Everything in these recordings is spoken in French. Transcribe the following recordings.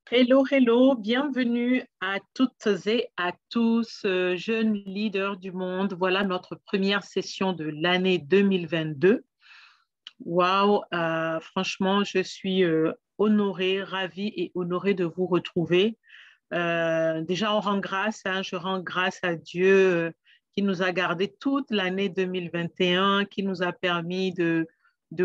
Hello, hello, bienvenue à toutes et à tous, jeunes leaders du monde. Voilà notre première session de l'année 2022. Waouh, franchement, je suis honorée, ravie et honorée de vous retrouver. Déjà, on rend grâce, hein, je rends grâce à Dieu qui nous a gardés toute l'année 2021, qui nous a permis de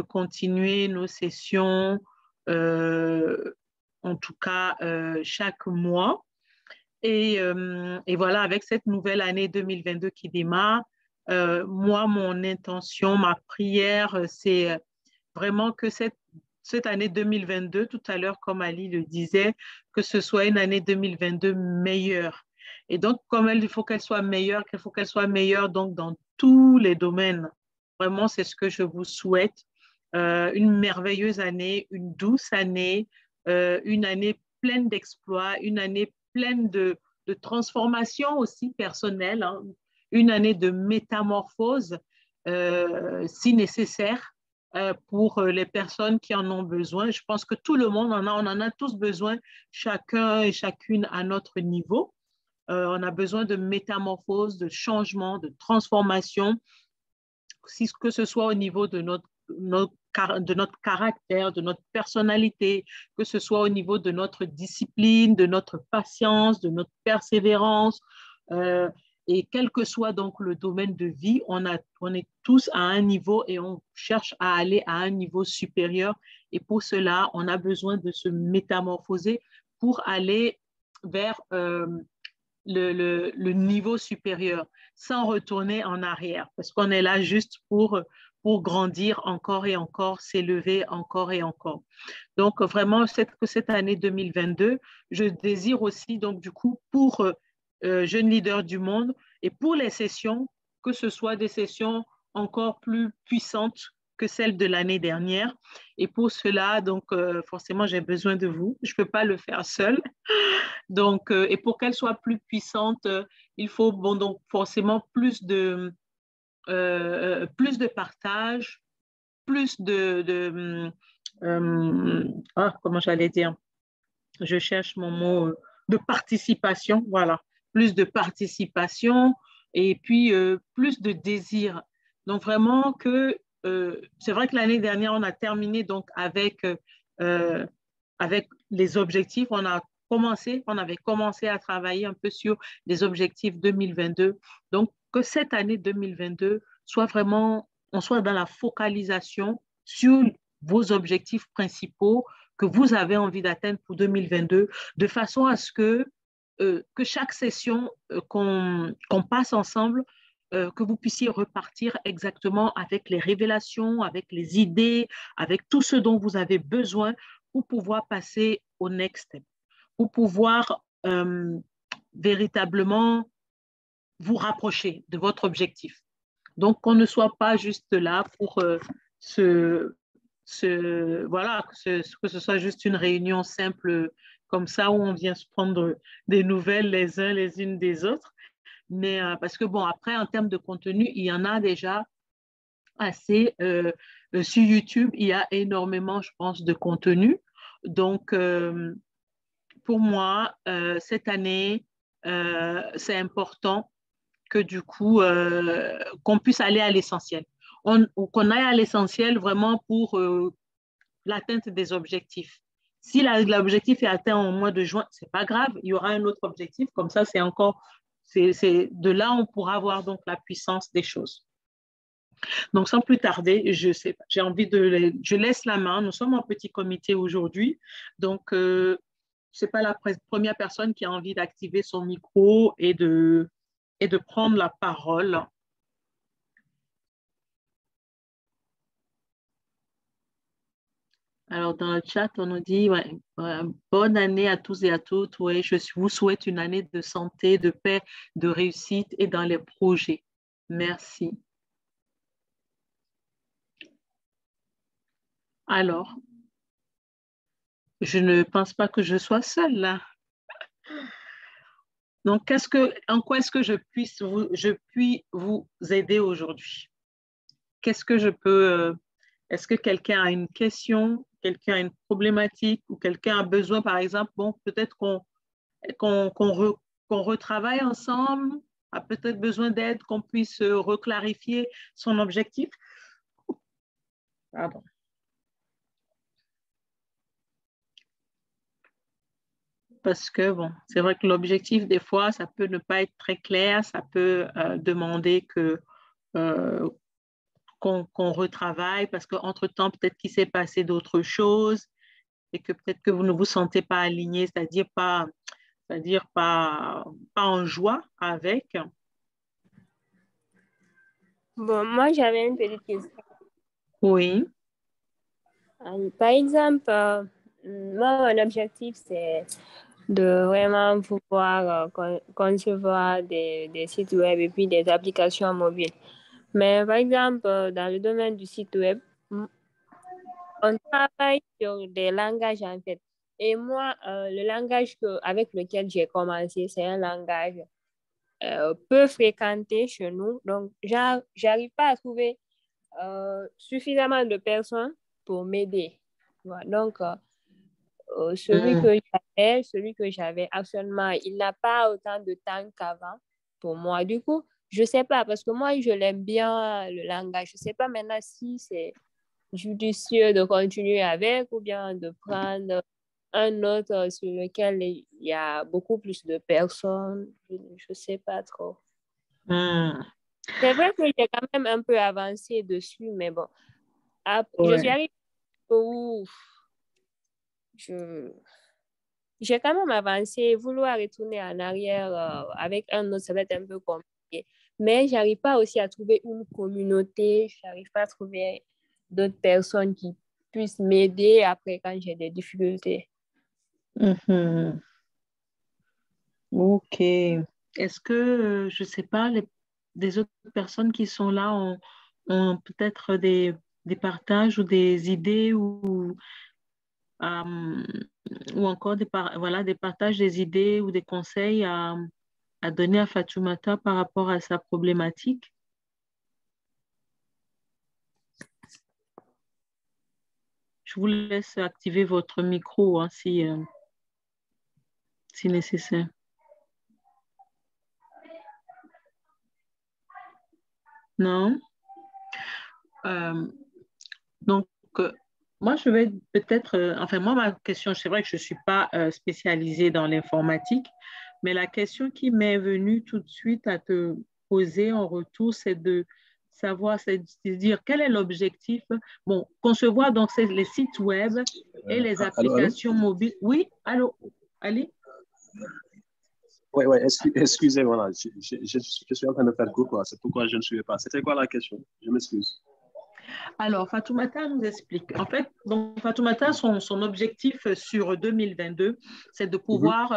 continuer nos sessions, euh, en tout cas chaque mois. Et voilà, avec cette nouvelle année 2022 qui démarre, moi, mon intention, ma prière, c'est vraiment que cette année 2022, tout à l'heure, comme Ali le disait, que ce soit une année 2022 meilleure. Et donc, comme il faut qu'elle soit meilleure, qu'il faut qu'elle soit meilleure donc dans tous les domaines. Vraiment, c'est ce que je vous souhaite. Une merveilleuse année, une douce année, une année pleine d'exploits, une année pleine de transformation aussi personnelle, hein, une année de métamorphose si nécessaire pour les personnes qui en ont besoin. Je pense que tout le monde on en a tous besoin, chacun et chacune à notre niveau. On a besoin de métamorphose, de changement, de transformation, que ce soit au niveau de notre caractère, de notre personnalité, que ce soit au niveau de notre discipline, de notre patience, de notre persévérance. Euh, et quel que soit donc le domaine de vie, on est tous à un niveau et on cherche à aller à un niveau supérieur. Et pour cela, on a besoin de se métamorphoser pour aller vers le niveau supérieur sans retourner en arrière, parce qu'on est là juste pour grandir encore et encore, s'élever encore et encore. Donc, vraiment, que cette année 2022, je désire aussi, donc, du coup, pour jeunes leaders du monde et pour les sessions, que ce soit des sessions encore plus puissantes que celles de l'année dernière. Et pour cela, donc, forcément, j'ai besoin de vous. Je ne peux pas le faire seul. Donc, et pour qu'elle soit plus puissante, il faut bon, donc forcément plus de partage, plus comment j'allais dire, je cherche mon mot, de participation, voilà, plus de participation et puis plus de désir. Donc vraiment c'est vrai que l'année dernière, on a terminé donc euh, avec les objectifs, on avait commencé à travailler un peu sur les objectifs 2022. Donc, que cette année 2022 soit vraiment, on soit dans la focalisation sur vos objectifs principaux que vous avez envie d'atteindre pour 2022, de façon à ce que chaque session qu'on passe ensemble, que vous puissiez repartir exactement avec les révélations, avec les idées, avec tout ce dont vous avez besoin pour pouvoir passer au next step, pour pouvoir véritablement vous rapprocher de votre objectif. Donc, qu'on ne soit pas juste là pour voilà, que ce soit juste une réunion simple comme ça où on vient se prendre des nouvelles les uns les unes des autres. Mais parce que bon, après, en termes de contenu, il y en a déjà assez. Sur YouTube, il y a énormément, je pense, de contenu. Donc, pour moi, cette année, c'est important que du coup, qu'on puisse aller à l'essentiel. Qu'on aille à l'essentiel vraiment pour l'atteinte des objectifs. Si l'objectif est atteint au mois de juin, c'est pas grave, il y aura un autre objectif. Comme ça, c'est de là on pourra voir donc la puissance des choses. Donc, sans plus tarder, je sais pas, je laisse la main. Nous sommes en petit comité aujourd'hui. Donc, c'est pas la première personne qui a envie d'activer son micro et de prendre la parole. Alors, dans le chat, on nous dit ouais, bonne année à tous et à toutes. Ouais, vous souhaite une année de santé, de paix, de réussite et dans les projets. Merci. Alors, je ne pense pas que je sois seule là. Donc, en quoi est-ce que je puis vous aider aujourd'hui? Qu'est-ce que je peux Est-ce que quelqu'un a une question, quelqu'un a une problématique ou quelqu'un a besoin, par exemple, bon, peut-être qu'on retravaille ensemble, a peut-être besoin d'aide, qu'on puisse reclarifier son objectif. Pardon. Parce que, bon, c'est vrai que l'objectif, des fois, ça peut ne pas être très clair, ça peut demander euh, qu'on retravaille parce qu'entre-temps, peut-être qu'il s'est passé d'autres choses et que peut-être que vous ne vous sentez pas aligné, c'est-à-dire pas en joie avec. Bon, moi, j'avais une petite question. Oui. Par exemple, moi, mon objectif, c'est de vraiment pouvoir concevoir des sites web et puis des applications mobiles. Mais par exemple, dans le domaine du site web, on travaille sur des langages en fait. Et moi, le langage avec lequel j'ai commencé, c'est un langage peu fréquenté chez nous. Donc, j'arrive pas à trouver suffisamment de personnes pour m'aider. Voilà. Donc, celui que j'avais actuellement, il n'a pas autant de temps qu'avant pour moi. Du coup, je sais pas, parce que moi, je l'aime bien, le langage. Je sais pas maintenant si c'est judicieux de continuer avec ou bien de prendre un autre sur lequel il y a beaucoup plus de personnes. Je sais pas trop. C'est vrai que j'ai quand même un peu avancé dessus, mais bon, je suis Ouais. arrivée où j'ai quand même avancé. Vouloir retourner en arrière avec un autre, ça va être un peu compliqué. Mais j'arrive pas aussi à trouver une communauté. J'arrive pas à trouver d'autres personnes qui puissent m'aider après quand j'ai des difficultés. Mhm. Ok. Est-ce que, je ne sais pas, des autres personnes qui sont là ont peut-être des partages ou des idées euh, ou encore voilà, des partages des idées ou des conseils à donner à Fatoumata par rapport à sa problématique? Je vous laisse activer votre micro hein, si nécessaire. Non? Euh, donc, moi, je vais peut-être, enfin, moi, ma question, c'est vrai que je ne suis pas spécialisée dans l'informatique, mais la question qui m'est venue tout de suite à te poser en retour, c'est de savoir, c'est de dire quel est l'objectif. Bon, concevoir donc c'est les sites web et les Allô? applications mobiles. Oui, allô, allez. Oui, excusez-moi, là, je suis en train de faire court, quoi. C'est pourquoi je ne suivais pas. C'était quoi la question? Je m'excuse. Alors, Fatoumata nous explique. En fait, donc, Fatoumata, son objectif sur 2022, c'est de Mhm, pouvoir,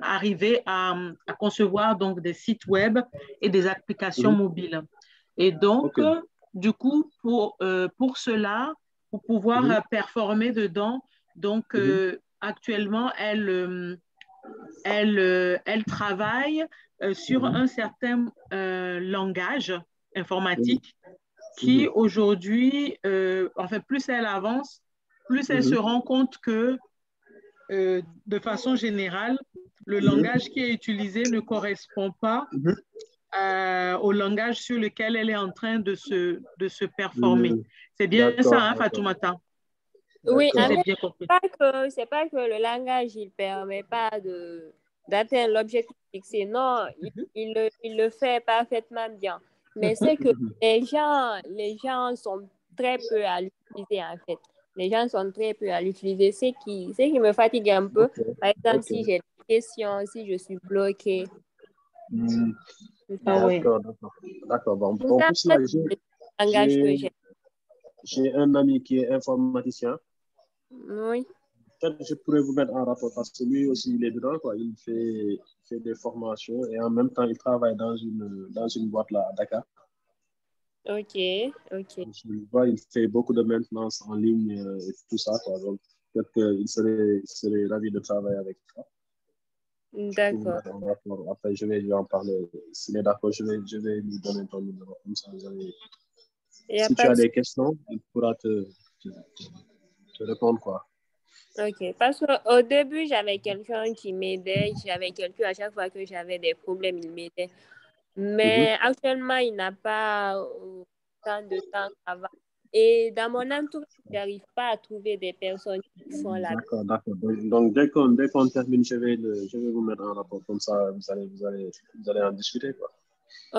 arriver à concevoir donc des sites web et des applications mhm. mobiles. Et donc, OK. du coup, pour cela, pour pouvoir Mhm, performer dedans, donc mhm, actuellement, elle travaille sur mhm, un certain langage mhm, informatique qui mhm, aujourd'hui, enfin, plus elle avance, plus elle se mhm, rend compte que, de façon générale, le mhm, langage qui est utilisé ne correspond pas mhm, au langage sur lequel elle est en train de se performer. mhm. C'est bien ça, D'accord, hein, d'accord, Fatoumata, Oui, si en j'ai d'accord. fait, bien compris. c'est pas que le langage, il permet pas d'atteindre l'objectif fixé. Non, Mhm, il le fait parfaitement bien. Mais mhm, c'est que Mhm. les gens sont très peu à l'utiliser, en fait. Les gens sont très peu à l'utiliser. Ce qui me fatigue un peu. OK, Par exemple, OK. si j'ai des questions, si je suis bloquée, Mhm. tout ah ça. oui. D'accord, d'accord. D'accord. Bon, Tout bon, ça, pour c'est cela, le langage que j'ai, j'ai. j'ai un ami qui est informaticien. Oui. Peut-être je pourrais vous mettre en rapport parce que lui aussi, il est dedans, quoi. Il fait des formations et en même temps, il travaille dans une boîte là à Dakar. Ok, ok. Je le vois, il fait beaucoup de maintenance en ligne et tout ça, quoi. Donc, peut-être qu'il serait ravi de travailler avec toi. Je peux vous D'accord. mettre en rapport. Après, je vais lui en parler. S'il est d'accord, je vais lui donner ton numéro. Comme ça, vous allez. Si tu as des questions, il pourra te répondre, quoi. Ok, parce qu'au début, j'avais quelqu'un qui m'aidait, j'avais quelqu'un à chaque fois que j'avais des problèmes, il m'aidait. Mais actuellement, il n'a pas autant de temps avant. Et dans mon entourage, je n'arrive pas à trouver des personnes qui font la... D'accord, d'accord. Donc, dès qu'on termine, je vais vous mettre en rapport. Comme ça, vous allez en discuter, quoi.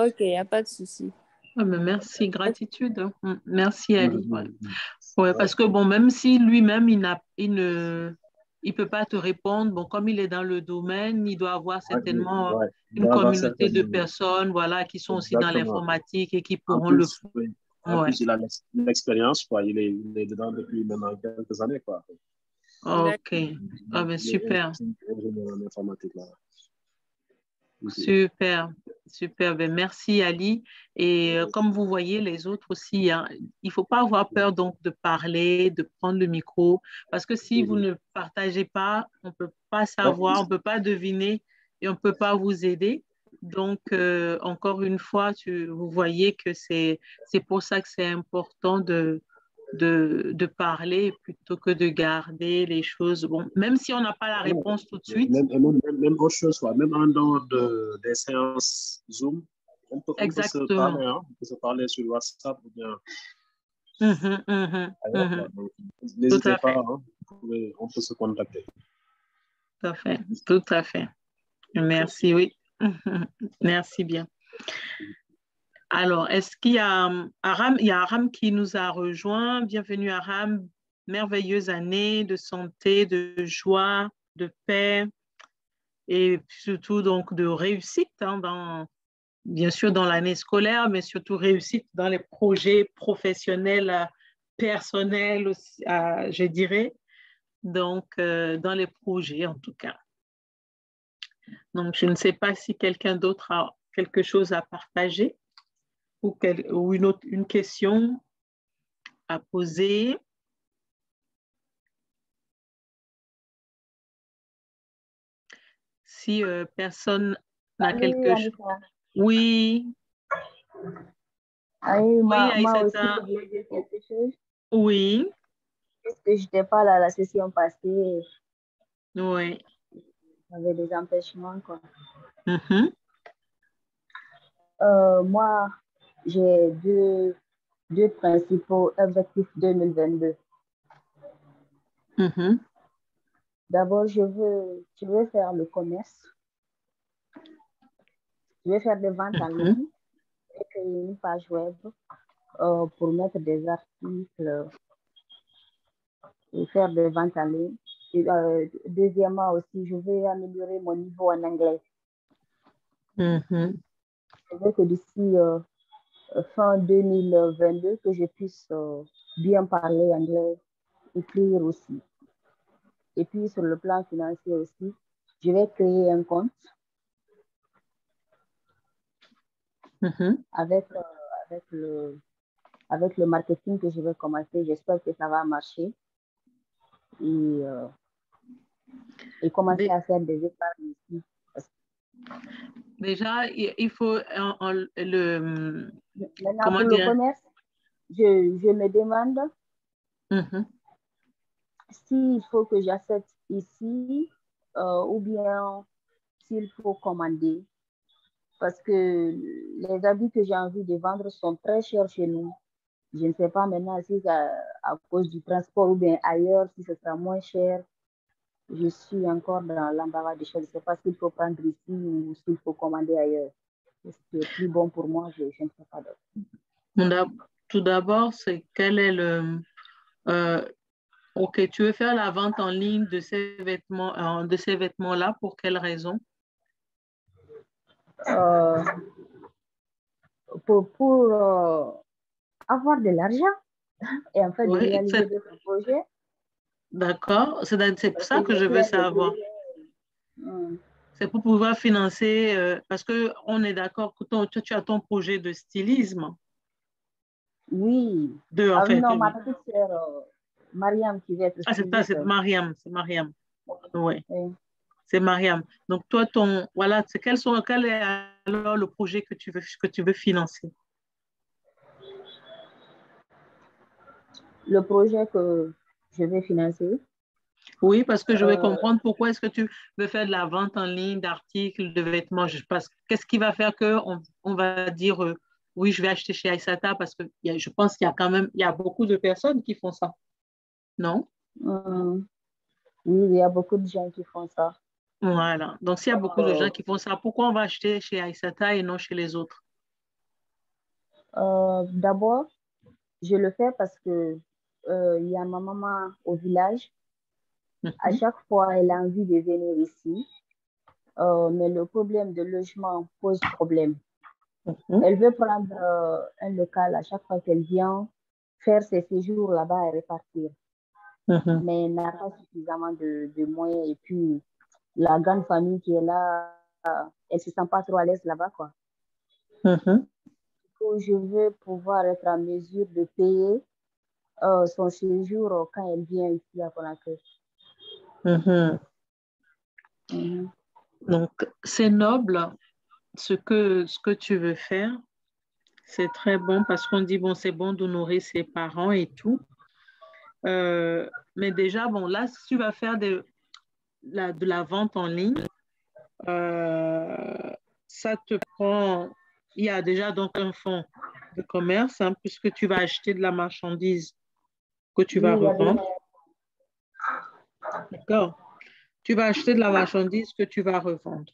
Ok, il n'y a pas de souci. Ah, mais merci, gratitude. Merci, Ali. Ouais. Mhm. Ouais, parce que bon, même si lui-même, il peut pas te répondre, bon, comme il est dans le domaine, il doit avoir certainement Ouais. Il une doit avoir communauté de certaines... personnes, voilà, qui sont aussi dans Exactement. l'informatique et qui En pourront le plus, faire. oui. En Ouais. plus, il a l'expérience, quoi. Il est dedans depuis maintenant quelques années, quoi. Ok. Ah, ben, Il est super. ingénieur en informatique, là. Ici. Super, super. Ben, merci Ali. Et comme vous voyez, les autres aussi, hein, il ne faut pas avoir peur donc de parler, de prendre le micro, parce que si vous ne partagez pas, on ne peut pas savoir, on ne peut pas deviner et on ne peut pas vous aider. Donc, encore une fois, vous voyez que c'est pour ça que c'est important de parler plutôt que de garder les choses. Bon, même si on n'a pas la réponse tout de suite. Même autre chose, quoi. Même en dehors des séances Zoom, on peut se Exactement. parler, hein. On peut se parler sur WhatsApp ou bien ailleurs, Mhm. quoi. Donc, Tout n'hésitez à pas, fait, hein. On peut se contacter. tout à fait, tout à fait. Merci, oui. Merci bien. Alors, est-ce qu'il y a Aram, il y a Aram qui nous a rejoint. Bienvenue Aram. Merveilleuse année de santé, de joie, de paix et surtout donc de réussite hein, bien sûr dans l'année scolaire, mais surtout réussite dans les projets professionnels, personnels aussi, je dirais. Donc, dans les projets en tout cas. Donc, je ne sais pas si quelqu'un d'autre a quelque chose à partager ou une question à poser. Si personne n'a Salut quelque chose. Anissa. Oui, Oui, oui, moi aussi, je Aïssata. voulais dire quelque chose. Oui, Puisque je n'étais pas là la session passée, oui. j'avais des empêchements, quoi. Mhm, Moi, j'ai deux principaux objectifs 2022. mhm, D'abord, je veux faire le commerce. Je veux faire des ventes en mhm, ligne et créer une page web pour mettre des articles et faire des ventes en ligne. Et, deuxièmement aussi, je veux améliorer mon niveau en anglais. mhm. Je veux que d'ici fin 2022, que je puisse bien parler anglais, écrire aussi. Et puis sur le plan financier aussi, je vais créer un compte Mhm. avec, avec le marketing que je vais commencer. J'espère que ça va marcher. Et commencer Dé- à faire des épargnes ici. Déjà, il faut Maintenant, comment pour le dire? commerce, je me demande Mhm, s'il faut que j'achète ici ou bien s'il faut commander. Parce que les habits que j'ai envie de vendre sont très chers chez nous. Je ne sais pas maintenant si c'est à cause du transport ou bien ailleurs, si ce sera moins cher. Je suis encore dans l'embarras des choses. Je ne sais pas s'il faut prendre ici ou s'il faut commander ailleurs. Ce qui est plus bon pour moi, je ne sais pas d'autre. Tout d'abord, c'est quel est euh, ok, tu veux faire la vente en ligne de ces vêtements-là, pour quelle raison? Euh, pour avoir de l'argent et en fait de Oui, réaliser d'autres projets. d'accord. C'est pour Parce ça que que j'ai je veux plein de savoir. projets. Hmm. C'est pour pouvoir financer, parce que on est d'accord que tu as ton projet de stylisme. Oui. En Ah, fait, non, ma petite sœur, Mariam, qui va être c'est styliste. Mariam, c'est Mariam. Oui, Oui. c'est Mariam. Donc toi, voilà, quel est alors le projet que tu veux financer? le projet que je vais financer. Oui, parce que je veux comprendre pourquoi est-ce que tu veux faire de la vente en ligne d'articles, de vêtements. Qu'est-ce qui va faire on va dire oui, je vais acheter chez Aïssata parce que je pense qu'il y a quand même il y a beaucoup de personnes qui font ça, non? Oui, il y a beaucoup de gens qui font ça. Voilà. Donc, s'il y a beaucoup de gens qui font ça, pourquoi on va acheter chez Aïssata et non chez les autres? D'abord, je le fais parce que il y a ma maman au village. À chaque fois, elle a envie de venir ici, mais le problème de logement pose problème. Elle veut prendre un local à chaque fois qu'elle vient, faire ses séjours là-bas et repartir. Mais elle n'a pas suffisamment de moyens. Et puis, la grande famille qui est là, elle ne se sent pas trop à l'aise là-bas, quoi. Je veux pouvoir être en mesure de payer son séjour quand elle vient ici à Conakry. Donc, c'est noble ce que tu veux faire. C'est très bon parce qu'on dit, bon, c'est bon d'honorer ses parents et tout. Mais déjà, bon, là, si tu vas faire de la vente en ligne, ça te prend... Il y a déjà donc un fonds de commerce, hein, puisque tu vas acheter de la marchandise que tu vas revendre. D'accord? Tu vas acheter de la marchandise que tu vas revendre.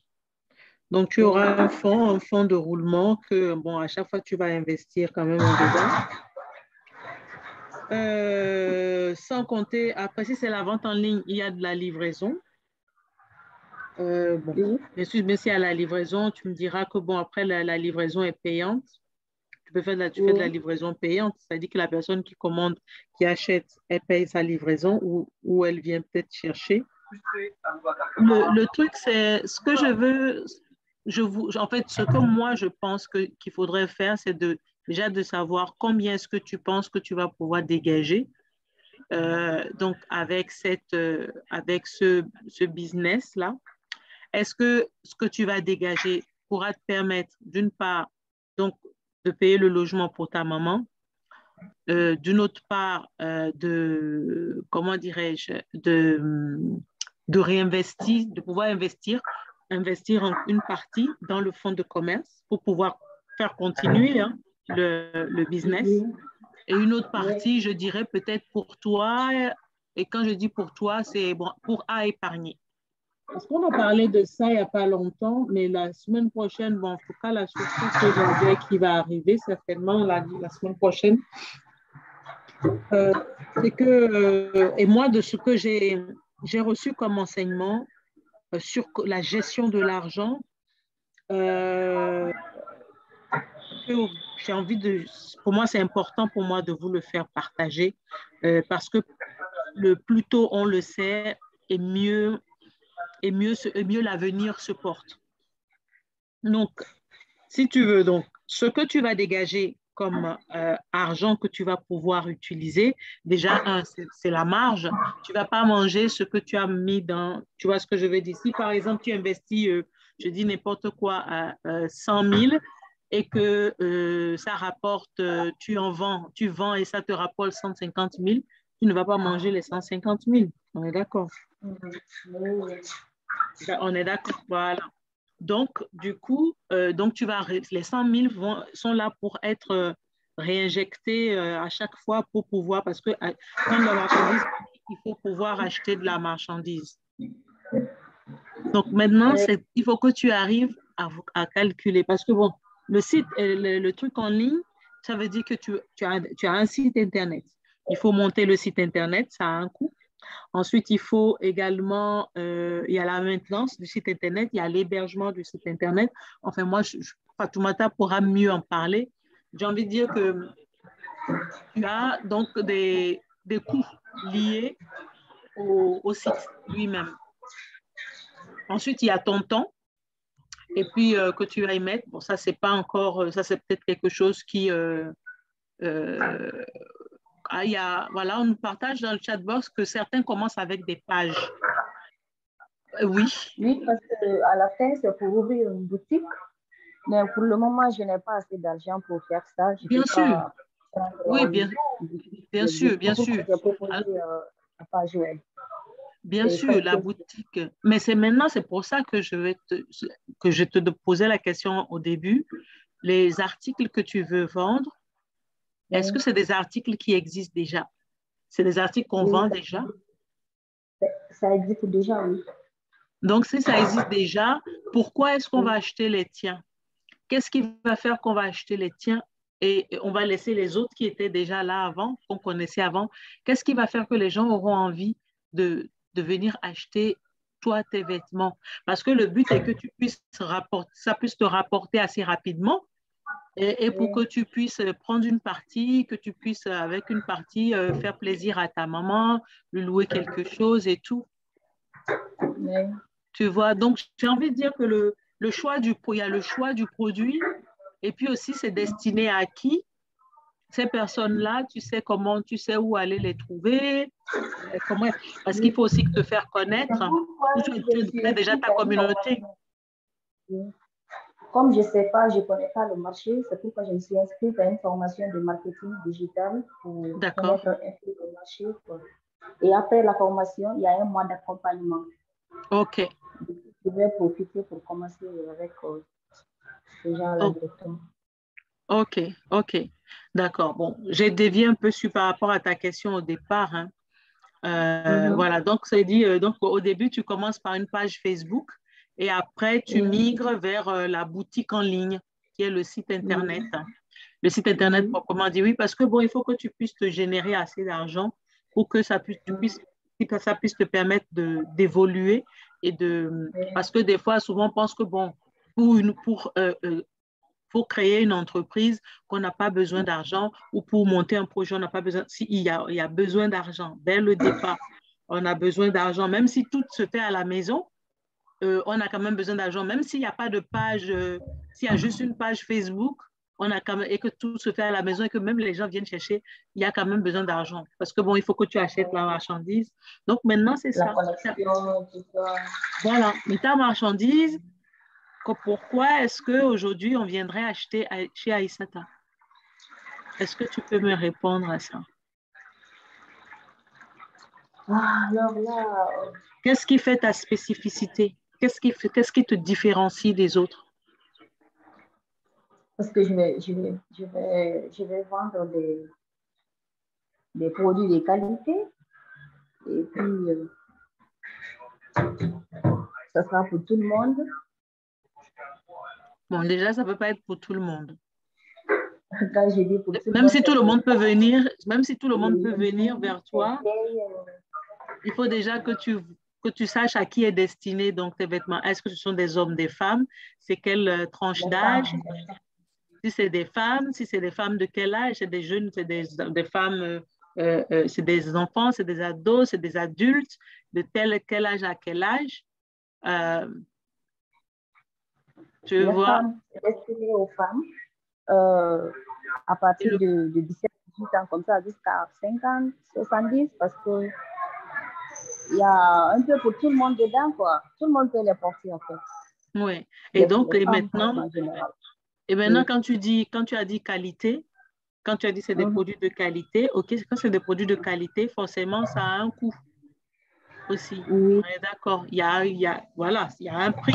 Donc, tu auras un fonds de roulement que, bon, à chaque fois, tu vas investir quand même dedans. Sans compter, après, si c'est la vente en ligne, il y a de la livraison. Bon, bien sûr, mais si à la livraison, tu me diras que, bon, après, la livraison est payante. Tu fais de la livraison payante, c'est-à-dire que la personne qui commande, qui achète, elle paye sa livraison ou elle vient peut-être chercher. Le truc, c'est ce que je veux, en fait, ce que moi, je pense qu'il faudrait faire, c'est déjà de savoir combien est-ce que tu penses que tu vas pouvoir dégager. Donc, avec ce business-là, est-ce que ce que tu vas dégager pourra te permettre, d'une part, donc, de payer le logement pour ta maman, d'une autre part, comment dirais-je, de réinvestir, de pouvoir investir une partie dans le fonds de commerce pour pouvoir faire continuer le business. Et une autre partie, je dirais peut-être pour toi, et quand je dis pour toi, c'est bon, à épargner. Parce qu'on a parlé de ça il n'y a pas longtemps, mais la semaine prochaine, bon, en tout cas, la surprise que j'ai qui va arriver certainement la semaine prochaine, c'est que, et moi, de ce que j'ai reçu comme enseignement sur la gestion de l'argent, j'ai envie pour moi, c'est important pour moi de vous le faire partager parce que le plus tôt on le sait, et mieux l'avenir se porte. Donc, si tu veux, donc, ce que tu vas dégager comme argent que tu vas pouvoir utiliser, déjà, c'est la marge. Tu ne vas pas manger ce que tu as mis dans... Tu vois ce que je veux dire? Si, par exemple, tu investis, je dis n'importe quoi, à 100 000 et que ça rapporte, tu vends et ça te rapporte 150 000, tu ne vas pas manger les 150 000. On est d'accord? On est d'accord, voilà. Donc, du coup, les 100 000 sont là pour être réinjectés à chaque fois pour pouvoir, parce que quand la marchandise, il faut pouvoir acheter de la marchandise. Donc, maintenant, il faut que tu arrives à calculer, parce que bon, le site, le truc en ligne, ça veut dire que tu as un site Internet. Il faut monter le site Internet, ça a un coût. Ensuite, il faut également, il y a la maintenance du site Internet, il y a l'hébergement du site Internet. Enfin, moi, Fatoumata pourra mieux en parler. J'ai envie de dire que tu as donc des coûts liés au site lui-même. Ensuite, il y a ton temps. Et puis, que tu vas y mettre. Bon, ça, c'est pas encore, ça, c'est peut-être quelque chose qui... voilà, on nous partage dans le chat box que certains commencent avec des pages. Oui. Oui, parce qu'à la fin, c'est pour ouvrir une boutique. Mais pour le moment, je n'ai pas assez d'argent pour faire ça. Bien sûr. Oui, bien sûr, bien sûr. J'ai proposé la page web. Bien sûr, la boutique. Mais c'est maintenant, c'est pour ça que je te posais la question au début. Les articles que tu veux vendre, est-ce que c'est des articles qui existent déjà? C'est des articles qu'on vend déjà? Ça existe déjà, oui. Donc, si ça existe déjà, pourquoi est-ce qu'on va acheter les tiens? Qu'est-ce qui va faire qu'on va acheter les tiens et on va laisser les autres qui étaient déjà là avant, qu'on connaissait avant? Qu'est-ce qui va faire que les gens auront envie de venir acheter toi tes vêtements? Parce que le but est que tu puisses ça puisse te rapporter assez rapidement et pour que tu puisses prendre une partie, que tu puisses avec une partie faire plaisir à ta maman, lui louer quelque chose et tout. Oui. Tu vois, donc j'ai envie de dire que le choix il y a le choix du produit et puis aussi c'est destiné à qui? Ces personnes-là, tu sais comment, tu sais où aller les trouver, comment, parce qu'il faut aussi te faire connaître. Tu connais déjà ta communauté. Comme je ne sais pas, je ne connais pas le marché, c'est pourquoi je me suis inscrite à une formation de marketing digital pour connaître un peu le marché. Quoi. Et après la formation, il y a un mois d'accompagnement. OK. Je vais profiter pour commencer avec ces gens-là directement. OK, OK. D'accord. Bon, j'ai dévié un peu par rapport à ta question au départ. Hein. Voilà, donc c'est dit, donc au début, tu commences par une page Facebook et après, tu migres vers la boutique en ligne, qui est le site Internet. Le site Internet proprement dit, oui, parce que bon, il faut que tu puisses te générer assez d'argent pour que ça puisse, ça puisse te permettre d'évoluer parce que des fois, souvent, on pense que bon, pour créer une entreprise, qu'on n'a pas besoin d'argent ou pour monter un projet, on n'a pas besoin. Il y a besoin d'argent. Dès le départ, on a besoin d'argent. Même si tout se fait à la maison, on a quand même besoin d'argent. Même s'il n'y a pas de page, s'il y a juste une page Facebook, on a quand même, et que tout se fait à la maison et que même les gens viennent chercher, il y a quand même besoin d'argent. Parce que bon, il faut que tu achètes la marchandise. Donc maintenant, c'est ça. Voilà, mais ta marchandise, pourquoi est-ce qu'aujourd'hui, on viendrait acheter chez Aïssata? Est-ce que tu peux me répondre à ça? Alors là, qu'est-ce qui fait ta spécificité? Qu'est-ce qui te différencie des autres? Parce que je vais vendre des produits de qualité et puis ça sera pour tout le monde. Bon, déjà, ça ne peut pas être pour tout le monde. Quand je dis pour tout le même monde, si tout le monde peut venir, même si tout le monde peut venir vers toi, il faut déjà que tu saches à qui est destiné donc tes vêtements. Est-ce que ce sont des hommes, des femmes? C'est quelle tranche d'âge? Si c'est des femmes de quel âge? C'est des jeunes, c'est des femmes, c'est des enfants, c'est des ados, c'est des adultes, de quel âge à quel âge? Tu vois? Femmes, c'est destiné aux femmes à partir de 17-18 ans, comme ça, jusqu'à 50, 70, parce que il y a un peu pour tout le monde dedans, quoi. Tout le monde peut les porter, en fait. Oui. Et donc, maintenant, oui. quand tu as dit qualité, quand tu as dit c'est des produits de qualité, ok, quand c'est des produits de qualité, forcément, ça a un coût aussi. Oui. D'accord. Voilà, il y a un prix.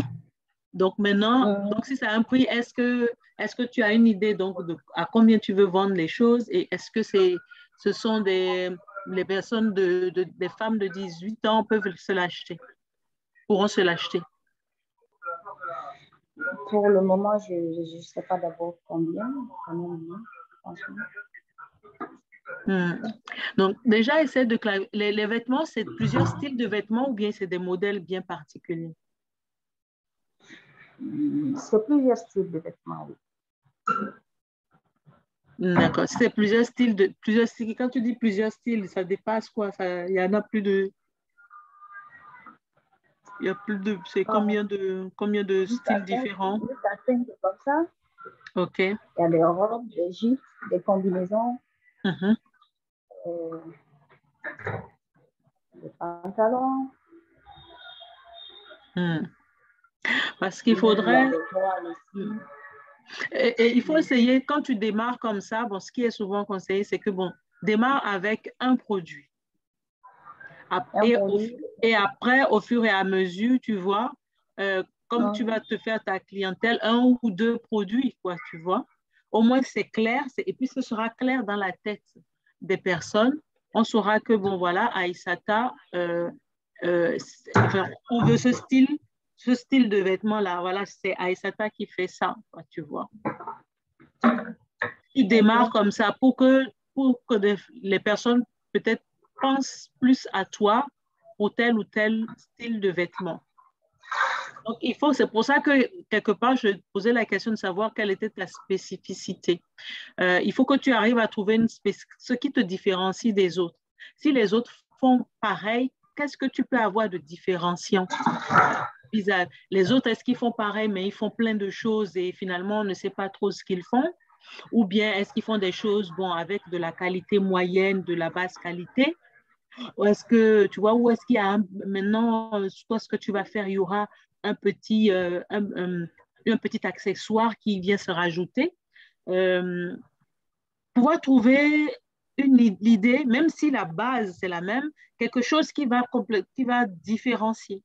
Donc maintenant, donc si ça a un prix, est-ce que tu as une idée donc à combien tu veux vendre les choses et est-ce que ce sont les personnes des femmes de 18 ans pourront se l'acheter? Pour le moment, je ne sais pas d'abord combien, quand même, franchement. Donc, déjà, essaie de clarifier. Les vêtements, c'est plusieurs styles de vêtements ou bien c'est des modèles bien particuliers? C'est plusieurs styles de vêtements, oui. D'accord. C'est plusieurs styles. Quand tu dis plusieurs styles, ça dépasse quoi? Il y en a plus de. Il y a plus de. C'est combien de styles différents? Jusqu'à 5 comme ça. OK. Il y a des robes, des gifs, des combinaisons, des pantalons. Parce qu'il faudrait. Et il faut essayer, quand tu démarres comme ça, bon, ce qui est souvent conseillé, c'est que, bon, démarre avec un produit. Et après, au fur et à mesure, tu vois, comme tu vas te faire ta clientèle, un ou deux produits, quoi, tu vois. Au moins, c'est clair, et puis ce sera clair dans la tête des personnes. On saura que, bon, voilà, Aïssata, enfin, on veut ce style de vêtements-là. Voilà, c'est Aïssata qui fait ça, quoi, tu vois. Tu démarres comme ça pour que les personnes peut-être pensent plus à toi pour tel ou tel style de vêtements. Donc, c'est pour ça que quelque part, je posais la question de savoir quelle était ta spécificité. Il faut que tu arrives à trouver ce qui te différencie des autres. Si les autres font pareil, qu'est-ce que tu peux avoir de différenciant? Les autres, est-ce qu'ils font pareil, mais ils font plein de choses et finalement, on ne sait pas trop ce qu'ils font? Ou bien est-ce qu'ils font des choses, bon, avec de la qualité moyenne, de la basse qualité? Ou est-ce que, tu vois, où est-ce qu'il y a maintenant, toi, ce que tu vas faire, il y aura un petit accessoire qui vient se rajouter. Pouvoir trouver l'idée, même si la base c'est la même, quelque chose qui va différencier.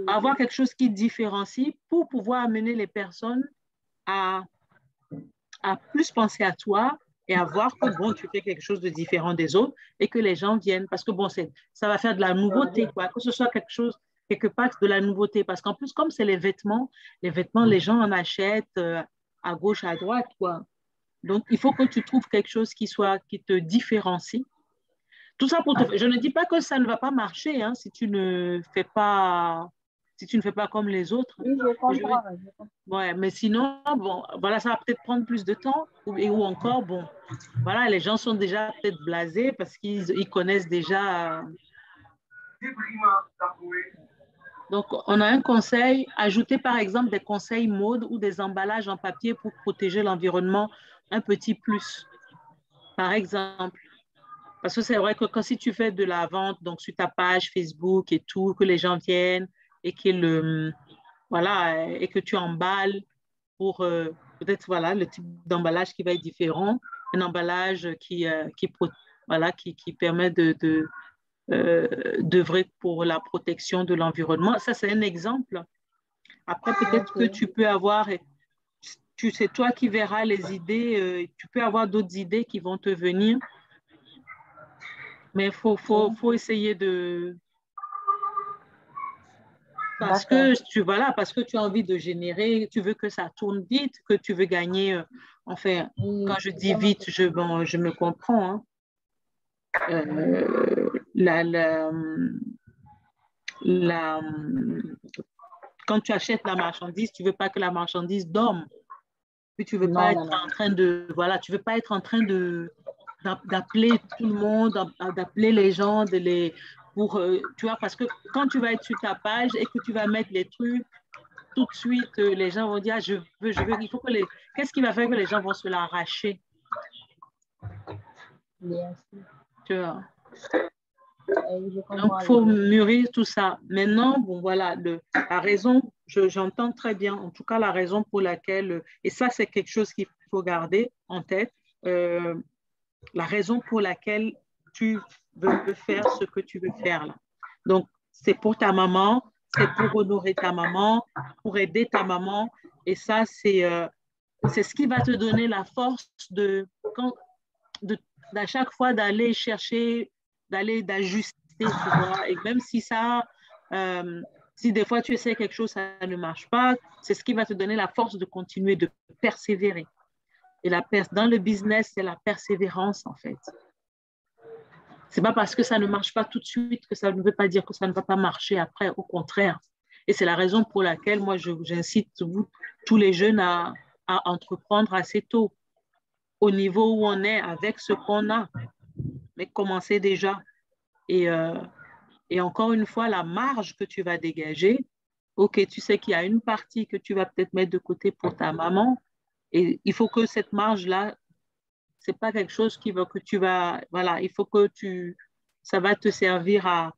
Avoir quelque chose qui différencie pour pouvoir amener les personnes à plus penser à toi et à voir que bon, tu fais quelque chose de différent des autres et que les gens viennent. Parce que bon, ça va faire de la nouveauté, quoi. Que ce soit quelque part de la nouveauté. Parce qu'en plus, comme c'est les vêtements, les gens en achètent à gauche, à droite, quoi. Donc, il faut que tu trouves quelque chose qui te différencie. Tout ça je ne dis pas que ça ne va pas marcher hein, si tu ne fais pas comme les autres. Oui, je comprends. Ouais, mais sinon, bon, voilà, ça va peut-être prendre plus de temps ou encore, bon, voilà, les gens sont déjà peut-être blasés parce qu'ils connaissent déjà. Donc, on a un conseil, ajouter par exemple des conseils mode ou des emballages en papier pour protéger l'environnement, un petit plus, par exemple. Parce que c'est vrai que si tu fais de la vente, donc sur ta page Facebook et tout, que les gens viennent et voilà, et que tu emballes pour peut-être voilà, le type d'emballage qui va être différent, un emballage voilà, qui permet d'œuvrer pour la protection de l'environnement. Ça, c'est un exemple. Après, peut-être que tu peux avoir, c'est toi qui verras les idées, tu peux avoir d'autres idées qui vont te venir. Mais il faut essayer parce que tu as envie de générer, tu veux que ça tourne vite, que tu veux gagner. Enfin, quand je dis vite, je me comprends. Hein. Quand tu achètes la marchandise, tu ne veux pas que la marchandise dorme. Puis tu ne veux pas être en train de, voilà, tu veux pas être en train d'appeler tout le monde, d'appeler les gens, tu vois, parce que quand tu vas être sur ta page et que tu vas mettre les trucs, tout de suite, les gens vont dire, ah, je veux, il faut qu'est-ce qui va faire que les gens vont se l'arracher? Bien sûr. Tu vois. Donc, il faut mûrir tout ça. Maintenant, bon, voilà, la raison, j'entends très bien, en tout cas, la raison pour laquelle, et ça, c'est quelque chose qu'il faut garder en tête, la raison pour laquelle tu veux faire ce que tu veux faire là. Donc, c'est pour ta maman, c'est pour honorer ta maman, pour aider ta maman. Et ça, c'est ce qui va te donner la force à chaque fois d'aller chercher, d'ajuster, tu vois. Et même si si des fois tu essaies quelque chose, ça ne marche pas, c'est ce qui va te donner la force de continuer, de persévérer. Et dans le business, c'est la persévérance, en fait. C'est pas parce que ça ne marche pas tout de suite que ça ne veut pas dire que ça ne va pas marcher après, au contraire. Et c'est la raison pour laquelle moi, j'incite tous les jeunes à entreprendre assez tôt, au niveau où on est, avec ce qu'on a. Mais commencer déjà. Et encore une fois, la marge que tu vas dégager, OK, tu sais qu'il y a une partie que tu vas peut-être mettre de côté pour ta maman, et il faut que cette marge-là, c'est pas quelque chose que tu vas, voilà, il faut que ça va te servir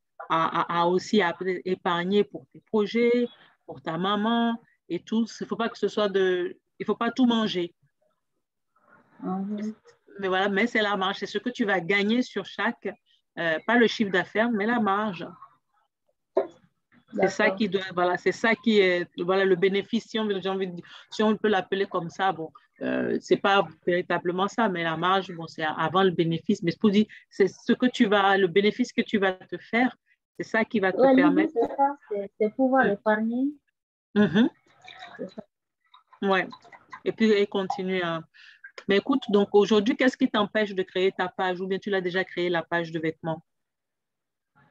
aussi à épargner pour tes projets, pour ta maman, et tout. Il ne faut pas que ce soit il ne faut pas tout manger. Mais voilà, mais c'est la marge, c'est ce que tu vas gagner sur chaque, pas le chiffre d'affaires, mais la marge. C'est ça qui doit, voilà, c'est ça qui est, voilà, le bénéfice, si on peut l'appeler comme ça, bon, c'est pas véritablement ça, mais la marge, bon, c'est avant le bénéfice, mais pour dire, c'est le bénéfice que tu vas te faire, c'est ça qui va te permettre. C'est ça, c'est pouvoir épargner. Ouais. Et puis, continuer à. Mais écoute, donc aujourd'hui, qu'est-ce qui t'empêche de créer ta page ou bien tu l'as déjà créé la page de vêtements?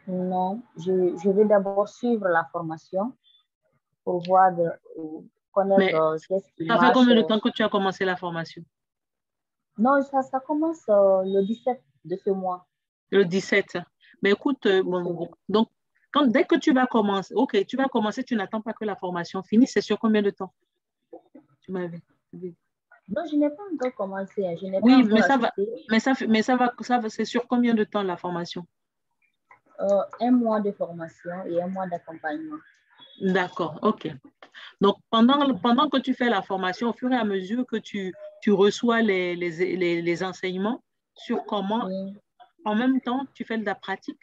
Non, je vais d'abord suivre la formation pour voir, connaître qu'est-ce qui Ça fait marche. combien de temps que tu as commencé la formation? Non, ça commence le 17 de ce mois. Le 17. Mais écoute, donc, dès que tu vas commencer, ok, tu vas commencer, tu n'attends pas que la formation finisse, c'est sur combien de temps? Tu m'avais dit. Non, je n'ai pas encore commencé. Je n'ai Oui, pas encore mais ça va, c'est sur combien de temps la formation? 1 mois de formation et 1 mois d'accompagnement. D'accord, ok. Donc, pendant que tu fais la formation, au fur et à mesure que tu reçois les enseignements sur comment, en même temps, tu fais de la pratique.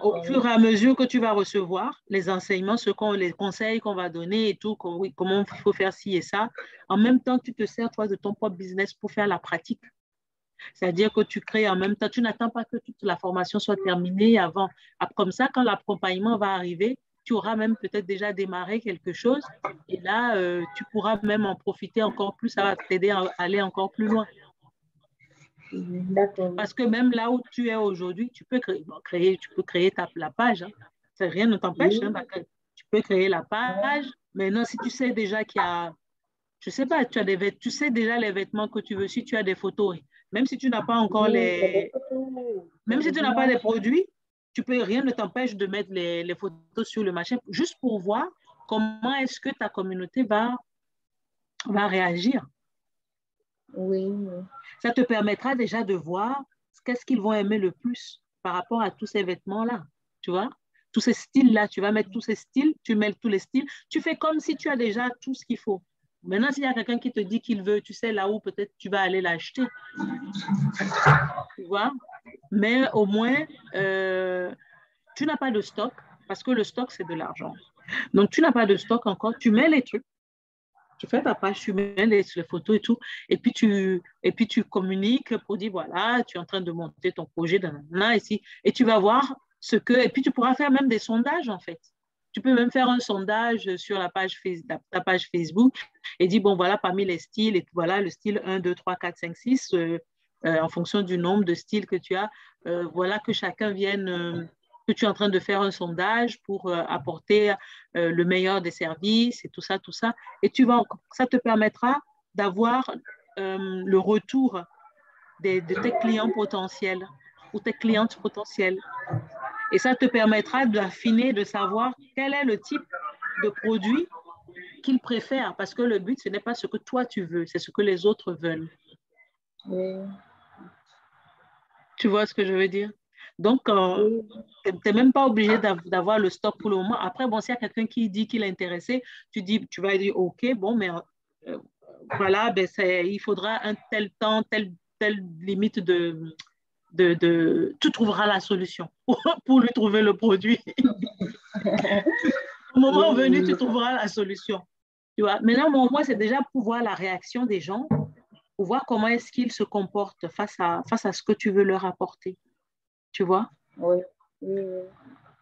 Au fur et à mesure que tu vas recevoir les enseignements, les conseils qu'on va donner et tout, comment il faut faire ci et ça, en même temps, tu te sers, toi, de ton propre business pour faire la pratique. C'est-à-dire que tu crées en même temps, tu n'attends pas que toute la formation soit terminée avant. Comme ça, quand l'accompagnement va arriver, tu auras même peut-être déjà démarré quelque chose et là, tu pourras même en profiter encore plus, ça va t'aider à aller encore plus loin. Parce que même là où tu es aujourd'hui, tu peux créer la page. Hein. Rien ne t'empêche. Hein, tu peux créer la page. Maintenant, si tu sais déjà qu'il y a, je sais pas, tu sais déjà les vêtements que tu veux, si tu as des photos, même si tu n'as pas encore même si tu n'as pas les produits, rien ne t'empêche de mettre les photos sur le machin, juste pour voir comment est-ce que ta communauté va réagir. Oui. Ça te permettra déjà de voir qu'est-ce qu'ils vont aimer le plus par rapport à tous ces vêtements-là, tu vois? Tous ces styles-là, tu vas mettre tous ces styles, tu mets tous les styles, tu fais comme si tu as déjà tout ce qu'il faut. Maintenant, s'il y a quelqu'un qui te dit qu'il veut, tu sais là où peut-être tu vas aller l'acheter. Tu vois? Mais au moins, tu n'as pas de stock parce que le stock, c'est de l'argent. Donc, tu n'as pas de stock encore, tu mets les trucs, tu fais ta page, tu mets les photos et tout, et puis tu communiques pour dire, voilà, tu es en train de monter ton projet là, ici, et tu vas voir et puis tu pourras faire même des sondages, en fait. Tu peux même faire un sondage sur ta page Facebook et dire, bon, voilà, parmi les styles, et voilà, le style 1, 2, 3, 4, 5, 6, en fonction du nombre de styles que tu as, voilà, que chacun vienne... que tu es en train de faire un sondage pour apporter le meilleur des services et tout ça. Et ça te permettra d'avoir le retour de tes clients potentiels ou tes clientes potentielles. Et ça te permettra d'affiner, de savoir quel est le type de produit qu'ils préfèrent. Parce que le but, ce n'est pas ce que toi tu veux, c'est ce que les autres veulent. Oui. Tu vois ce que je veux dire? Donc, tu n'es même pas obligé d'avoir le stock pour le moment. Après, bon, s'il y a quelqu'un qui dit qu'il est intéressé, tu vas dire, OK, bon, mais voilà, ben, il faudra un tel temps, telle limite tu trouveras la solution pour lui trouver le produit. Au moment venu, tu trouveras la solution. Tu vois? Maintenant, moi, c'est déjà pour voir la réaction des gens, pour voir comment est-ce qu'ils se comportent face à ce que tu veux leur apporter. Tu vois? Oui.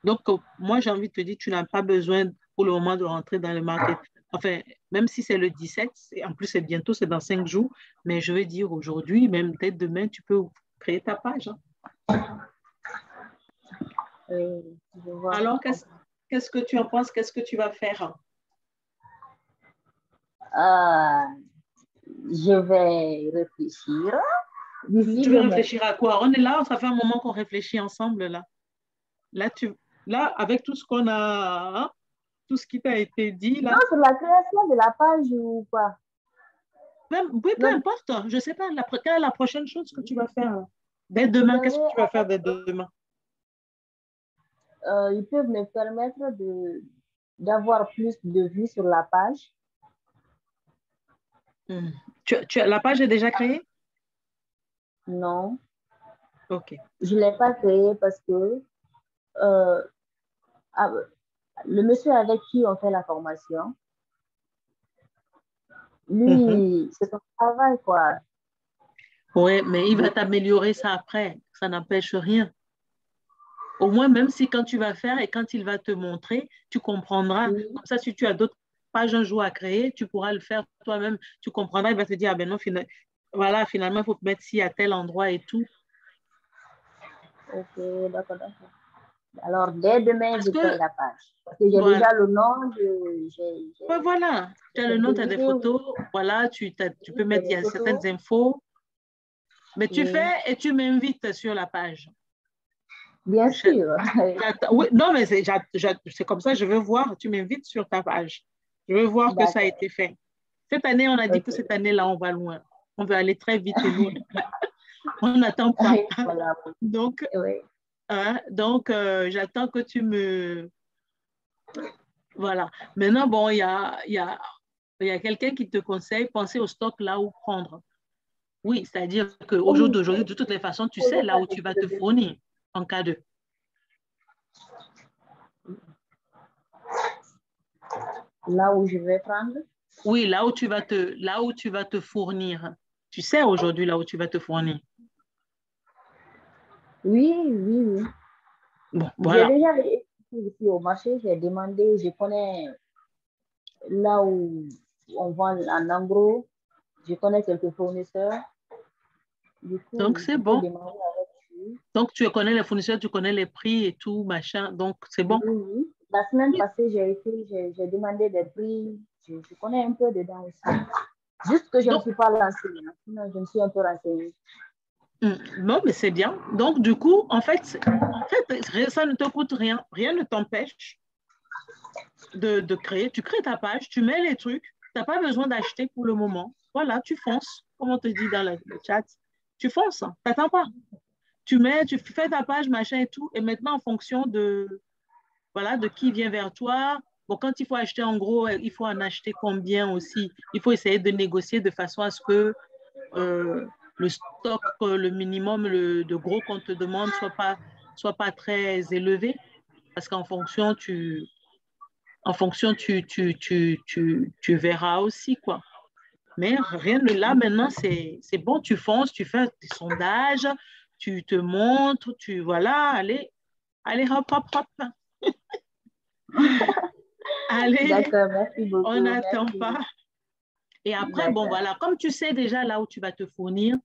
Donc, moi, j'ai envie de te dire, tu n'as pas besoin pour le moment de rentrer dans le market. Enfin, même si c'est le 17, en plus, c'est bientôt, c'est dans 5 jours, mais je veux dire, aujourd'hui, même peut-être demain, tu peux créer ta page. Hein. Alors, qu'est-ce que tu en penses? Qu'est-ce que tu vas faire? Je vais réfléchir. Tu veux réfléchir à quoi? On est là, ça fait un moment qu'on réfléchit ensemble, là. Là, avec tout ce qu'on a, hein, tout ce qui t'a été dit, là. Non, sur la création de la page ou pas? Oui, peu importe. Je ne sais pas, quelle est la prochaine chose que tu vas faire dès demain? Qu'est-ce que tu vas faire dès demain? Ils peuvent me permettre d'avoir plus de vues sur la page. La page est déjà créée? Non. OK. Je ne l'ai pas créée parce que le monsieur avec qui on fait la formation, lui, c'est son travail, quoi. Oui, mais il va t'améliorer ça après. Ça n'empêche rien. Au moins, même si quand tu vas faire et quand il va te montrer, tu comprendras. Comme ça, si tu as d'autres pages un jour à créer, tu pourras le faire toi-même. Tu comprendras, il va te dire, ah ben non, voilà, finalement, il faut mettre ci à tel endroit et tout. Ok, d'accord, d'accord. Alors, dès demain, je crée la page. Parce que j'ai voilà. déjà le nom Ouais, voilà, tu as le nom, tu as des photos. Voilà, tu peux mettre, il y a certaines infos. Mais tu fais et tu m'invites sur la page. Bien sûr. Oui, non, mais c'est comme ça, je veux voir. Tu m'invites sur ta page. Je veux voir que ça a été fait. Cette année, on a dit que cette année-là, on va loin. On veut aller très vite et loin. On n'attend pas. Voilà. Donc, j'attends que tu me... Voilà. Maintenant, bon, il y a quelqu'un qui te conseille, penser au stock là où prendre. Oui, c'est-à-dire qu'au jour d'aujourd'hui, de toutes les façons, tu sais là où tu vas te fournir en cas de... Là où je vais prendre? Oui, là où tu vas te fournir. Tu sais aujourd'hui là où tu vas te fournir. Oui, oui, oui. Bon, voilà. J'ai déjà été ici au marché, j'ai demandé, je connais là où on vend en gros, je connais quelques fournisseurs. Du coup, Donc, c'est bon. Avec donc, tu connais les fournisseurs, tu connais les prix et tout, machin. Donc, c'est bon. Oui, oui. La semaine passée, j'ai demandé des prix. Je connais un peu dedans aussi. Juste que je ne suis pas lancée. Sinon, je me suis un peu renseignée. Non, mais c'est bien. Donc, du coup, en fait, ça ne te coûte rien. Rien ne t'empêche de créer. Tu crées ta page, tu mets les trucs. Tu n'as pas besoin d'acheter pour le moment. Voilà, tu fonces. Comme on te dit dans le chat, tu fonces. Tu n'attends pas. Tu fais ta page, machin et tout. Et maintenant, en fonction de qui vient vers toi. Bon, quand il faut acheter en gros, il faut en acheter combien aussi. Il faut essayer de négocier de façon à ce que le stock, le minimum de gros qu'on te demande soit pas très élevé. Parce qu'en fonction, tu verras aussi, quoi. Mais rien de là, maintenant, c'est bon, tu fonces, tu fais des sondages, tu te montres, voilà, allez, hop, hop, hop. Allez, d'accord, merci beaucoup. on n'attend pas. Et après, bon, voilà, comme tu sais déjà là où tu vas te fournir,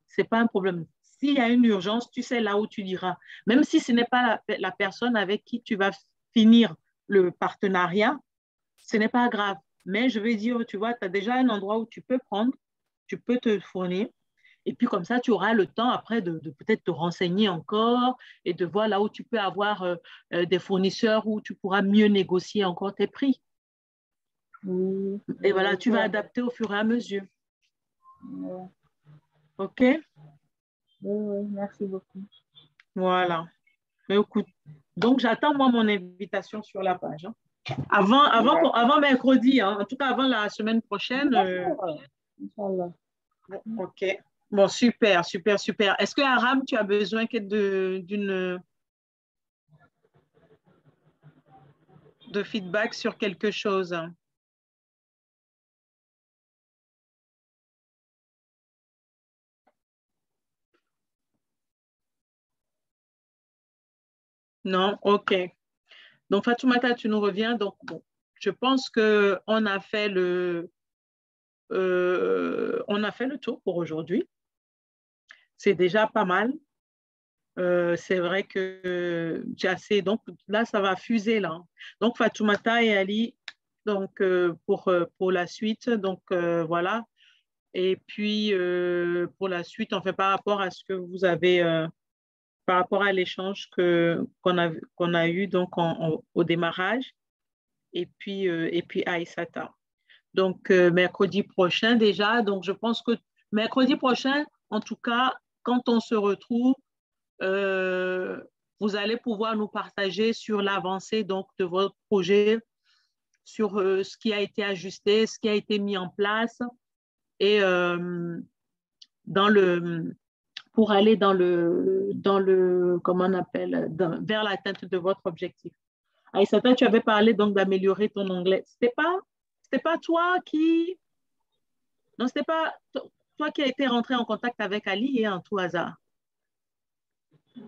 ce n'est pas un problème. S'il y a une urgence, tu sais là où tu iras. Même si ce n'est pas la personne avec qui tu vas finir le partenariat, ce n'est pas grave. Mais je veux dire, tu vois, tu as déjà un endroit où tu peux prendre, tu peux te fournir. Et puis comme ça, tu auras le temps après de peut-être te renseigner encore et de voir là où tu peux avoir des fournisseurs où tu pourras mieux négocier encore tes prix. Oui, et voilà, tu vas adapter au fur et à mesure. Oui. OK? Oui, merci beaucoup. Voilà. Mais écoute, donc j'attends moi mon invitation sur la page. Hein. Avant mercredi, hein. En tout cas avant la semaine prochaine. Inch'Allah. OK. Bon, super, super, super. Est-ce que Aram, tu as besoin de feedback sur quelque chose? Non? OK. Donc, Fatoumata, tu nous reviens. Donc, bon, je pense qu'on a fait on a fait le tour pour aujourd'hui. C'est déjà pas mal. C'est vrai que j'ai assez. Donc, là, ça va fuser, là. Donc, Fatoumata et Ali, donc, pour la suite. Donc, voilà. Et puis, pour la suite, on fait par rapport à ce que vous avez, par rapport à l'échange qu'on a eu donc, au démarrage. Et puis Aïssata. Donc, mercredi prochain déjà. Donc, je pense que mercredi prochain, en tout cas, quand on se retrouve, vous allez pouvoir nous partager sur l'avancée donc, de votre projet sur ce qui a été ajusté, ce qui a été mis en place et pour aller dans le comment on appelle, vers l'atteinte de votre objectif. Aïssata, tu avais parlé donc d'améliorer ton anglais. C'était pas toi qui... Non, c'était pas toi qui as été rentré en contact avec Ali en tout hasard.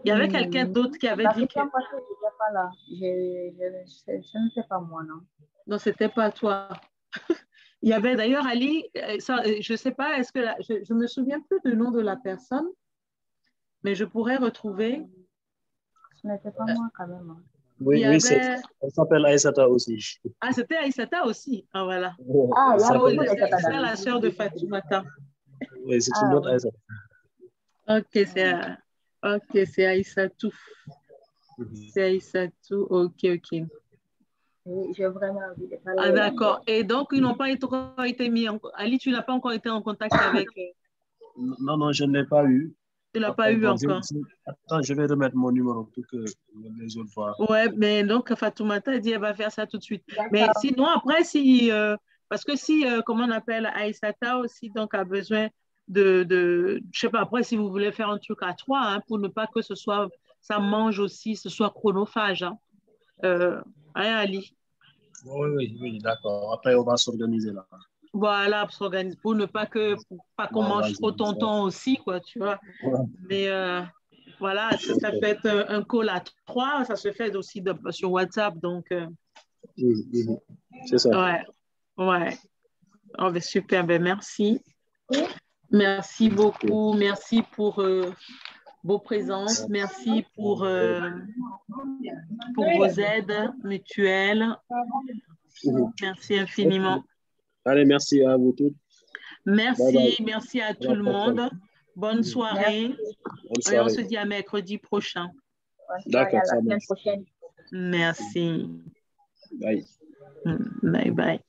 Il y avait quelqu'un d'autre qui avait dit que... Je n'étais pas là. Je ne sais pas moi, non. Non, c'était pas toi. Il y avait d'ailleurs Ali, je ne sais pas, est-ce que je ne me souviens plus du nom de la personne, mais je pourrais retrouver. Ce n'était pas moi quand même. Oui, elle s'appelle Aïssata aussi. Ah, c'était Aïssata aussi. Ah, voilà. Ah, il y a beaucoup d'Aïssata. C'est la sœur de Fatoumata. Oui, c'est une autre Aïssata. Ok, c'est Aïssatou. C'est Aïssatou, ok. Oui, j'ai vraiment envie de parler. Ah, d'accord. Et donc, ils n'ont pas été mis en... Ali, tu n'as pas encore été en contact avec... Non, je ne l'ai pas eu. Tu ne l'as pas eu encore. Attends, je vais remettre mon numéro pour que les autres voient. Ouais, mais donc Fatoumata dit qu'elle va faire ça tout de suite. Mais sinon, après, si... parce que si, comment on appelle, Aïssata aussi, donc a besoin je sais pas, après, si vous voulez faire un truc à 3, hein, pour ne pas que ça mange aussi, ce soit chronophage. Hein, Ali. Oui, d'accord. Après, on va s'organiser là. Voilà, pour ne pas qu'on mange trop ton temps aussi, quoi, tu vois. Ouais. Mais voilà, si ça fait un call à 3, ça se fait aussi sur WhatsApp, donc... C'est ça. Ouais. Oh, ben, super, ben, merci. Merci beaucoup, merci pour vos présences, merci pour vos aides mutuelles. Merci infiniment. Allez, merci à vous tous. Merci à tout le monde. Bonne soirée. Et on se dit à mercredi prochain. D'accord, à la semaine prochaine. Merci. Bye. Bye.